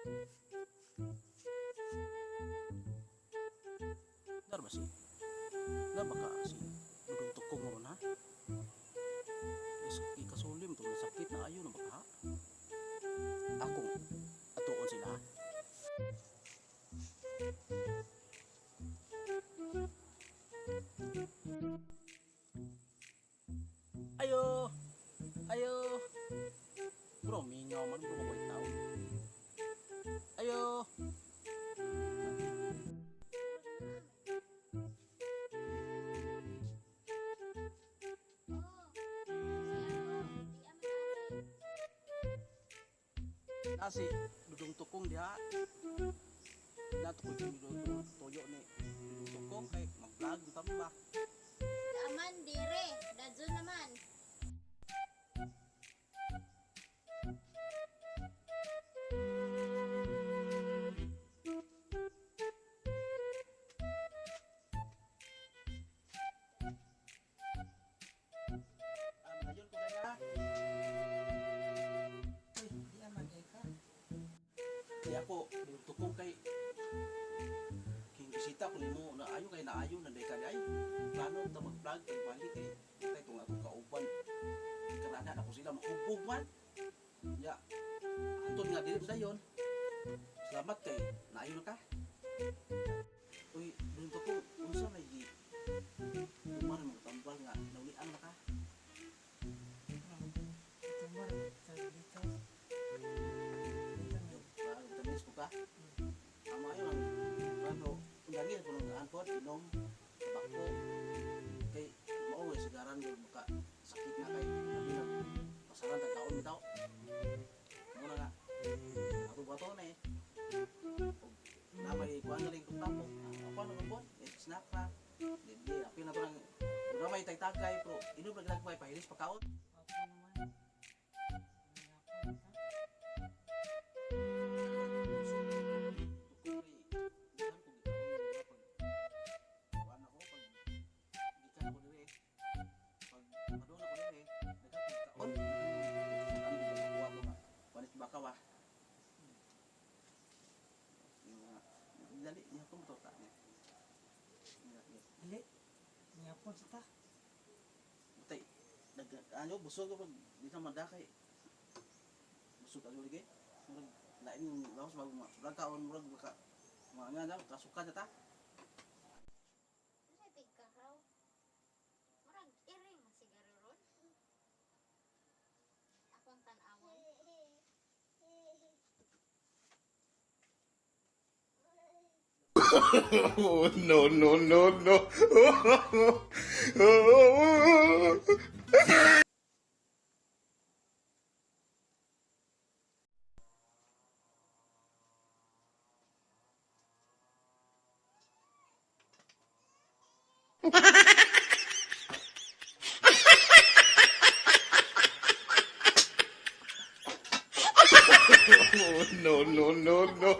Dar ba si? Dar ba ka si? Dudong tukong mo na? Ikasulim to sakit na ayo na ba ka? Akong atuon sila. Ayo, ayo. Bro, mingaw man bro ko tao. Ayo. Nasi dudung tukong dia. Natukod yung dudung toyo ni dudung tukong kay mag-vlog tambah. Aman dire, dadyo naman. Ayun ko kaya. Di aman kay ka. Kaya ako dudung tukong kay king bisita ko nimo na ayo kay naayo na day ka ay. Plano ta mag-vlog kay balik kay tay tong akong kauban. Karana ako sila mahubog man. Ya. Antod nga dili dayon. Salamat kay naayo na ka. Uy, dudung tukong unsa may gi man mo tambal nga naulian na ka. Tumbar sa dito. Tamis ko ka. Ama yun ang ano, lagi ko nang anpot, inom, tabako. Kay mao sigaran yung maka sakit na kay pasaran ta kaon bitaw. Muna nga. Ako bato na eh. Namay kuan na rin kung tapo. Ako na gabon, snack na. Hindi, apil na to lang. Una may tagtagay, pero inom na ginagmay, pahilis pa kaon. Ako naman. Dili. Niyapon sa ta. Ano, busog ko di na madakay. Busog ano lagi? Murag lain laos murag kaon murag baka mga nga kasuka na ta. Ano tigkaraw? Murag iri masigaro ron. Akong tan-awon. Oh, no, no, no, no. Oh, no, no, no, no.